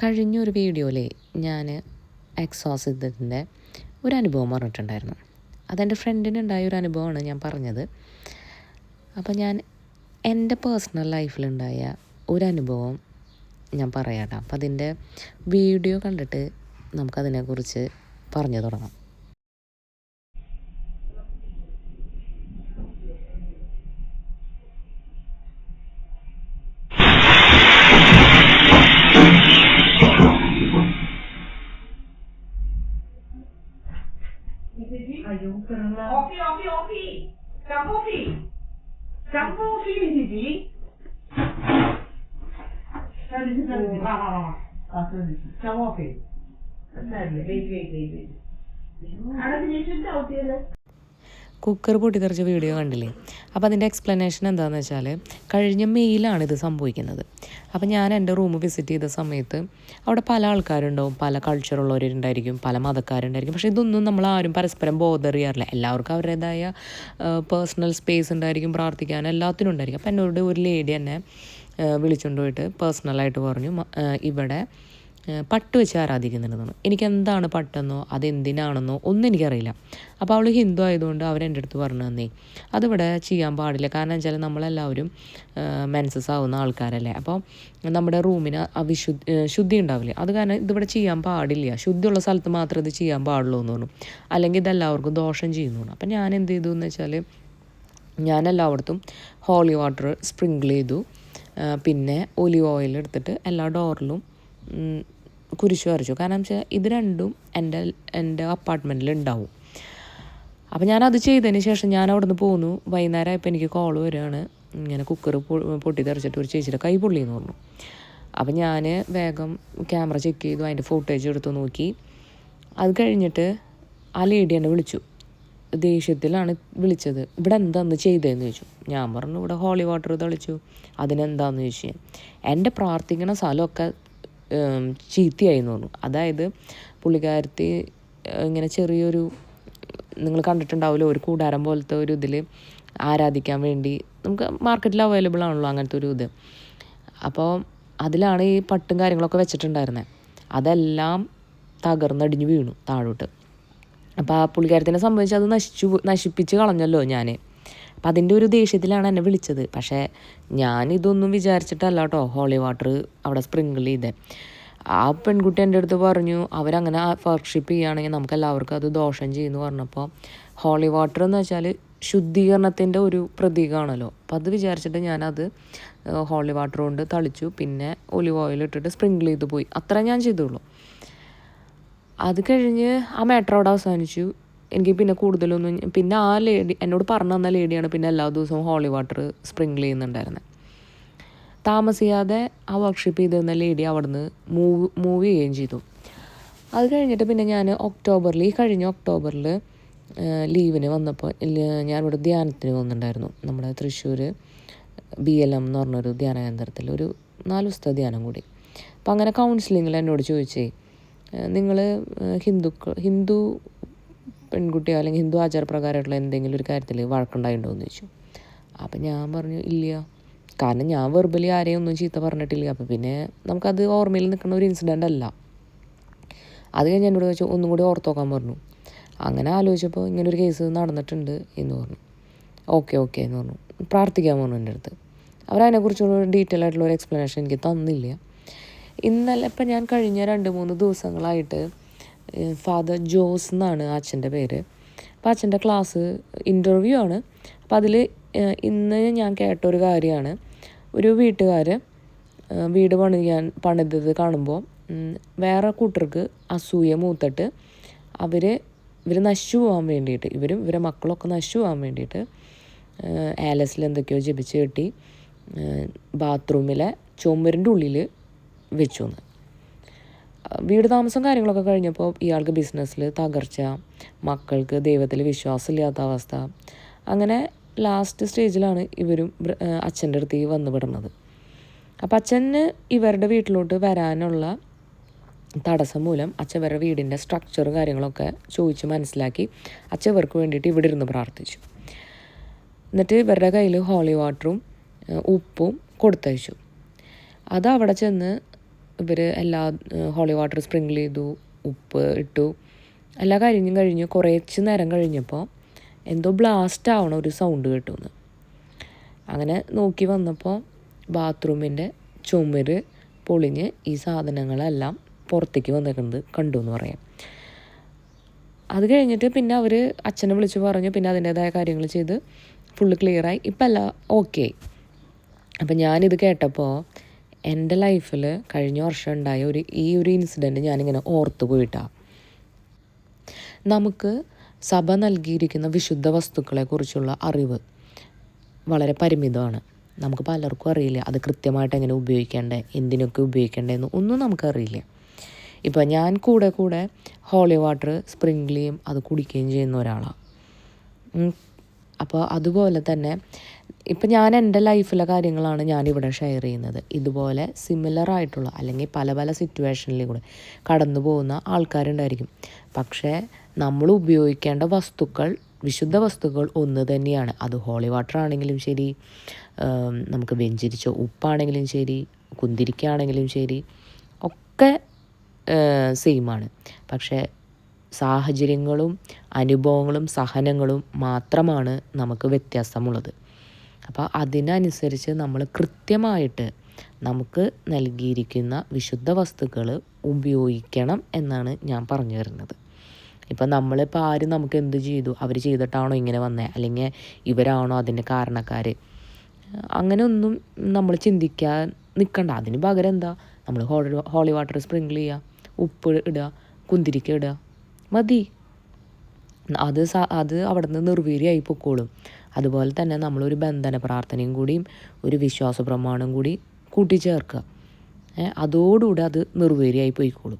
കഴിഞ്ഞൊരു വീഡിയോയിൽ ഞാൻ എക്സോസിസത്തിൻ്റെ ഒരു അനുഭവം പറഞ്ഞിട്ടുണ്ടായിരുന്നു. അതെൻ്റെ ഫ്രണ്ടിനുണ്ടായ ഒരു അനുഭവമാണ് ഞാൻ പറഞ്ഞത്. അപ്പോൾ ഞാൻ എൻ്റെ പേഴ്സണൽ ലൈഫിലുണ്ടായ ഒരു അനുഭവം ഞാൻ പറയാം കേട്ടോ. അപ്പോൾ അതിൻ്റെ വീഡിയോ കണ്ടിട്ട് നമുക്കതിനെക്കുറിച്ച് പറഞ്ഞു തുടങ്ങാം. കുക്കർ പൊട്ടിത്തെറിച്ച വീഡിയോ കണ്ടില്ലേ? അപ്പോൾ അതിൻ്റെ എക്സ്പ്ലനേഷൻ എന്താണെന്ന് വെച്ചാൽ, കഴിഞ്ഞ മെയിലാണ് ഇത് സംഭവിക്കുന്നത്. അപ്പോൾ ഞാൻ എൻ്റെ റൂം വിസിറ്റ് ചെയ്ത സമയത്ത് അവിടെ പല ആൾക്കാരുണ്ടാവും, പല കൾച്ചറുള്ളവരുണ്ടായിരിക്കും, പല മതക്കാരുണ്ടായിരിക്കും. പക്ഷേ ഇതൊന്നും നമ്മളാരും പരസ്പരം ബോധർ ചെയ്യാറില്ല. എല്ലാവർക്കും അവരുടേതായ പേഴ്സണൽ സ്പേസ് ഉണ്ടായിരിക്കും, പ്രാർത്ഥിക്കാൻ എല്ലാത്തിനും ഉണ്ടായിരിക്കും. അപ്പോൾ എന്നോട് ഒരു ലേഡി എന്നെ വിളിച്ചുകൊണ്ട് പോയിട്ട് പേഴ്സണലായിട്ട് പറഞ്ഞു, ഇവിടെ പട്ട് വെച്ച് ആരാധിക്കുന്നുണ്ടെന്ന്. എനിക്ക് എന്താണ് പട്ടെന്നോ അതെന്തിനാണെന്നോ ഒന്നും എനിക്കറിയില്ല. അപ്പോൾ അവൾ ഹിന്ദു ആയതുകൊണ്ട് അവരെൻ്റെ അടുത്ത് പറഞ്ഞു തന്നേ, അതിവിടെ ചെയ്യാൻ പാടില്ല. കാരണം വെച്ചാൽ നമ്മളെല്ലാവരും മെൻസസ് ആവുന്ന ആൾക്കാരല്ലേ. അപ്പോൾ നമ്മുടെ റൂമിന് ശുദ്ധി ഉണ്ടാവില്ല. അത് കാരണം ഇതിവിടെ ചെയ്യാൻ പാടില്ല, ശുദ്ധിയുള്ള സ്ഥലത്ത് മാത്രമേ ഇത് ചെയ്യാൻ പാടുള്ളൂ എന്ന് പറഞ്ഞു. അല്ലെങ്കിൽ ഇതെല്ലാവർക്കും ദോഷം ചെയ്യുന്നു. അപ്പം ഞാൻ എന്ത് ചെയ്തു എന്ന് വെച്ചാൽ, ഞാൻ എല്ലായിടത്തും ഹോളി വാട്ടർ സ്പ്രിങ്കിൾ ചെയ്തു. പിന്നെ ഒലിവ് ഓയിൽ എടുത്തിട്ട് എല്ലാ ഡോറിലും കുരിശ് വരച്ചു. കാരണം വെച്ചാൽ ഇത് രണ്ടും എൻ്റെ അപ്പാർട്ട്മെൻറ്റിൽ ഉണ്ടാവും. അപ്പോൾ ഞാനത് ചെയ്തതിന് ശേഷം ഞാൻ അവിടെ നിന്ന് പോന്നു. വൈകുന്നേരം ആയപ്പോൾ എനിക്ക് കോൾ വരികയാണ്, ഇങ്ങനെ കുക്കർ പൊട്ടിത്തെറിച്ചിട്ട് ഒരു ചേച്ചിയുടെ കൈ പൊള്ളിയെന്ന് പറഞ്ഞു. അപ്പോൾ ഞാൻ വേഗം ക്യാമറ ചെക്ക് ചെയ്തു, അതിൻ്റെ ഫുട്ടേജ് എടുത്ത് നോക്കി. അത് കഴിഞ്ഞിട്ട് ആ ലേഡി എന്നെ വിളിച്ചു, ദേഷ്യത്തിലാണ് വിളിച്ചത്. ഇവിടെ എന്താന്ന് ചെയ്തതെന്ന് ചോദിച്ചു. ഞാൻ പറഞ്ഞു, ഇവിടെ ഹോളി വാട്ടർ തളിച്ചു. അതിനെന്താണെന്ന് ചോദിച്ചു. എൻ്റെ പ്രാർത്ഥിക്കുന്ന സ്ഥലമൊക്കെ ചീത്തയായിന്ന് പറഞ്ഞു. അതായത് പുള്ളിക്കാരത്തി ഇങ്ങനെ ചെറിയൊരു, നിങ്ങൾ കണ്ടിട്ടുണ്ടാവില്ല, ഒരു കൂടാരം പോലത്തെ ഒരു ഇതിൽ ആരാധിക്കാൻ വേണ്ടി നമുക്ക് മാർക്കറ്റിൽ അവൈലബിൾ ആണല്ലോ അങ്ങനത്തെ ഒരു ഇത്. അപ്പോൾ അതിലാണ് ഈ പട്ടും കാര്യങ്ങളൊക്കെ വെച്ചിട്ടുണ്ടായിരുന്നത്. അതെല്ലാം തകർന്നടിഞ്ഞ് വീണു താഴോട്ട്. അപ്പോൾ ആ പുള്ളിക്കാരത്തിനെ സംബന്ധിച്ച് അത് നശിപ്പിച്ച് കളഞ്ഞല്ലോ ഞാൻ. അപ്പം അതിൻ്റെ ഒരു ദേഷ്യത്തിലാണ് എന്നെ വിളിച്ചത്. പക്ഷേ ഞാനിതൊന്നും വിചാരിച്ചിട്ടല്ല കേട്ടോ ഹോളി വാട്ടർ അവിടെ സ്പ്രിങ്കിൾ ചെയ്തേ. ആ പെൺകുട്ടി എൻ്റെ അടുത്ത് പറഞ്ഞു, അവരങ്ങനെ വർഷിപ്പ് ചെയ്യുകയാണെങ്കിൽ നമുക്ക് എല്ലാവർക്കും അത് ദോഷം ചെയ്യുമെന്ന് പറഞ്ഞപ്പോൾ, ഹോളി വാട്ടർ എന്ന് വെച്ചാൽ ശുദ്ധീകരണത്തിൻ്റെ ഒരു പ്രതീകമാണല്ലോ. അപ്പം അത് വിചാരിച്ചിട്ട് ഞാനത് ഹോളി വാട്ടർ കൊണ്ട് തളിച്ചു. പിന്നെ ഒലിവ് ഓയിൽ ഇട്ടിട്ട് സ്പ്രിങ്കിൾ ചെയ്ത് പോയി. അത്ര ഞാൻ ചെയ്തുള്ളൂ. അത് കഴിഞ്ഞ് ആ മാറ്റർ അവിടെ അവസാനിച്ചു. എനിക്ക് പിന്നെ കൂടുതലൊന്നും, പിന്നെ ആ ലേഡി എന്നോട് പറഞ്ഞു തന്ന ലേഡിയാണ് പിന്നെ എല്ലാ ദിവസവും ഹോളി വാട്ടർ സ്പ്രിങ്കിൾ ചെയ്യുന്നുണ്ടായിരുന്നത്. താമസിയാതെ ആ വർക്ക്ഷോപ്പ് ചെയ്തിരുന്ന ലേഡി അവിടുന്ന് മൂവ് ചെയ്യുകയും ചെയ്തു. അത് കഴിഞ്ഞിട്ട് പിന്നെ ഞാൻ ഈ കഴിഞ്ഞ ഒക്ടോബറിൽ ലീവിന് വന്നപ്പോൾ ഞാനിവിടെ ധ്യാനത്തിന് വന്നിട്ടുണ്ടായിരുന്നു. നമ്മുടെ തൃശ്ശൂർ BLM എന്ന് പറഞ്ഞൊരു ധ്യാന കേന്ദ്രത്തിൽ ഒരു 4 ദിവസത്തെ ധ്യാനം കൂടി. അപ്പം അങ്ങനെ കൗൺസിലിങ്ങിൽ എന്നോട് ചോദിച്ചേ, നിങ്ങൾ ഹിന്ദു പെൺകുട്ടിയോ അല്ലെങ്കിൽ ഹിന്ദു ആചാരപ്രകാരമായിട്ടുള്ള എന്തെങ്കിലും ഒരു കാര്യത്തിൽ വഴക്കുണ്ടായിട്ടുണ്ടോ എന്ന് ചോദിച്ചു. അപ്പം ഞാൻ പറഞ്ഞു ഇല്ല, കാരണം ഞാൻ വെർബലി ആരെയും ഒന്നും ചീത്ത പറഞ്ഞിട്ടില്ല. അപ്പം പിന്നെ നമുക്കത് ഓർമ്മയിൽ നിൽക്കുന്ന ഒരു ഇൻസിഡൻ്റ് അല്ല. അത് കഴിഞ്ഞ് എന്നോട് ചോദിച്ചു, ഒന്നും കൂടി ഓർത്തോക്കാൻ പറഞ്ഞു. അങ്ങനെ ആലോചിച്ചപ്പോൾ ഇങ്ങനൊരു കേസ് നടന്നിട്ടുണ്ട് എന്ന് പറഞ്ഞു. ഓക്കെ എന്ന് പറഞ്ഞു. പ്രാർത്ഥിക്കാൻ പറഞ്ഞു എൻ്റെ അടുത്ത്. അവരതിനെക്കുറിച്ചുള്ള ഡീറ്റെയിൽ ആയിട്ടുള്ള ഒരു എക്സ്പ്ലനേഷൻ എനിക്ക് തന്നില്ല. ഇന്നലെ ഇപ്പം ഞാൻ കഴിഞ്ഞ 2-3 ദിവസങ്ങളായിട്ട് ഫാദർ ജോസ് എന്നാണ് അച്ഛൻ്റെ പേര്. അപ്പോൾ അച്ഛൻ്റെ ക്ലാസ് ഇൻ്റർവ്യൂ ആണ്. അപ്പോൾ അതിൽ ഇന്ന് ഞാൻ കേട്ടൊരു കാര്യമാണ്, ഒരു വീട്ടുകാർ വീട് പണിതത് കാണുമ്പോൾ വേറെ കൂട്ടർക്ക് അസൂയ മൂത്തിട്ട് ഇവർ നശിച്ചു പോകാൻ വേണ്ടിയിട്ട്, ഇവരെ മക്കളൊക്കെ നശിച്ചു പോകാൻ വേണ്ടിയിട്ട് ആലസിൽ എന്തൊക്കെയോ ജപിച്ച് കെട്ടി ബാത്റൂമിലെ ചുമരിൻ്റെ ഉള്ളിൽ വെച്ചു എന്ന്. വീട് താമസം കാര്യങ്ങളൊക്കെ കഴിഞ്ഞപ്പോൾ ഇയാൾക്ക് ബിസിനസ്സിൽ തകർച്ച, മക്കൾക്ക് ദൈവത്തിൽ വിശ്വാസമില്ലാത്ത അവസ്ഥ. അങ്ങനെ ലാസ്റ്റ് സ്റ്റേജിലാണ് ഇവരും അച്ഛൻ്റെ അടുത്ത് വന്നു പെടുന്നത്. അപ്പം അച്ഛന് ഇവരുടെ വീട്ടിലോട്ട് വരാനുള്ള തടസ്സം മൂലം അച്ഛൻ ഇവരുടെ വീടിൻ്റെ സ്ട്രക്ചറും കാര്യങ്ങളൊക്കെ ചോദിച്ച് മനസ്സിലാക്കി അച്ഛൻ ഇവർക്ക് വേണ്ടിയിട്ട് ഇവിടെ ഇരുന്ന് പ്രാർത്ഥിച്ചു. എന്നിട്ട് ഇവരുടെ കയ്യിൽ ഹോളി വാട്ടറും ഉപ്പും കൊടുത്തയച്ചു. അത് അവിടെ ചെന്ന് ഇവർ എല്ലാ ഹോളി വാട്ടർ സ്പ്രിങ്കിൾ ചെയ്തു, ഉപ്പ് ഇട്ടു, എല്ലാ കഴിഞ്ഞു കുറച്ച് നേരം കഴിഞ്ഞപ്പോൾ എന്തോ ബ്ലാസ്റ്റ് ആവണ ഒരു സൗണ്ട് കേട്ടുമെന്ന്. അങ്ങനെ നോക്കി വന്നപ്പോൾ ബാത്റൂമിൻ്റെ ചുമര് പൊളിഞ്ഞ് ഈ സാധനങ്ങളെല്ലാം പുറത്തേക്ക് വന്നിരിക്കുന്നത് കണ്ടു എന്ന് പറയാം. അത് കഴിഞ്ഞിട്ട് പിന്നെ അവർ അച്ഛനെ വിളിച്ച് പറഞ്ഞു, പിന്നെ അതിൻ്റേതായ കാര്യങ്ങൾ ചെയ്ത് ഫുള്ള് ക്ലിയറായി. ഇപ്പം എല്ലാം ഓക്കെ. അപ്പം ഞാനിത് കേട്ടപ്പോൾ എൻ്റെ ലൈഫിൽ കഴിഞ്ഞ വർഷം ഉണ്ടായ ഈ ഒരു ഇൻസിഡൻറ്റ് ഞാനിങ്ങനെ ഓർത്ത് പോയിട്ടാണ്. നമുക്ക് സഭ നൽകിയിരിക്കുന്ന വിശുദ്ധ വസ്തുക്കളെക്കുറിച്ചുള്ള അറിവ് വളരെ പരിമിതമാണ്. നമുക്ക് പലർക്കും അറിയില്ല അത് കൃത്യമായിട്ട് എങ്ങനെ ഉപയോഗിക്കേണ്ടേ, എന്തിനൊക്കെ ഉപയോഗിക്കേണ്ടതെന്ന് ഒന്നും നമുക്കറിയില്ല. ഇപ്പോൾ ഞാൻ കൂടെ ഹോളി വാട്ടർ സ്പ്രിങ്കിൾ ചെയ്യും, അത് കുടിക്കുകയും ചെയ്യുന്ന ഒരാളാണ്. അപ്പോൾ അതുപോലെ തന്നെ ഇപ്പം ഞാൻ എൻ്റെ ലൈഫിലെ കാര്യങ്ങളാണ് ഞാനിവിടെ ഷെയർ ചെയ്യുന്നത്. ഇതുപോലെ സിമിലറായിട്ടുള്ള അല്ലെങ്കിൽ പല സിറ്റുവേഷനിലും കൂടെ കടന്നു പോകുന്ന ആൾക്കാരുണ്ടായിരിക്കും. പക്ഷേ നമ്മൾ ഉപയോഗിക്കേണ്ട വസ്തുക്കൾ, വിശുദ്ധ വസ്തുക്കൾ ഒന്ന് തന്നെയാണ്. അത് ഹോളി വാട്ടർ ആണെങ്കിലും ശരി, നമുക്ക് വെഞ്ചരിച്ച ഉപ്പാണെങ്കിലും ശരി, കുന്തിരിക്കാണെങ്കിലും ശരി, ഒക്കെ സെയിമാണ്. പക്ഷേ സാഹചര്യങ്ങളും അനുഭവങ്ങളും സഹനങ്ങളും മാത്രമാണ് നമുക്ക് വ്യത്യാസമുള്ളത്. അപ്പോൾ അതിനനുസരിച്ച് നമ്മൾ കൃത്യമായിട്ട് നമുക്ക് നൽകിയിരിക്കുന്ന വിശുദ്ധ വസ്തുക്കൾ ഉപയോഗിക്കണം എന്നാണ് ഞാൻ പറഞ്ഞു വരുന്നത്. ഇപ്പം നമ്മളിപ്പോൾ ആരും നമുക്ക് എന്ത് ചെയ്തു, അവർ ചെയ്തിട്ടാണോ ഇങ്ങനെ വന്നത്, അല്ലെങ്കിൽ ഇവരാണോ അതിൻ്റെ കാരണക്കാർ, അങ്ങനെ ഒന്നും നമ്മൾ ചിന്തിക്കാൻ നിൽക്കണ്ട. അതിന് പകരം എന്താ, നമ്മൾ ഹോളി വാട്ടർ സ്പ്രിങ്കിൾ ചെയ്യുക, ഉപ്പ് ഇടുക, കുന്തിരിക്ക ഇടുക, മതി. അത് അവിടെ നിന്ന് നിർവീര്യമായി പൊക്കോളും. അതുപോലെ തന്നെ നമ്മളൊരു ബന്ധന പ്രാർത്ഥനയും കൂടിയും ഒരു വിശ്വാസ പ്രമാണം കൂടി കൂട്ടിച്ചേർക്കുക. അതോടുകൂടി അത് നിർവീര്യമായി പോയിക്കോളും.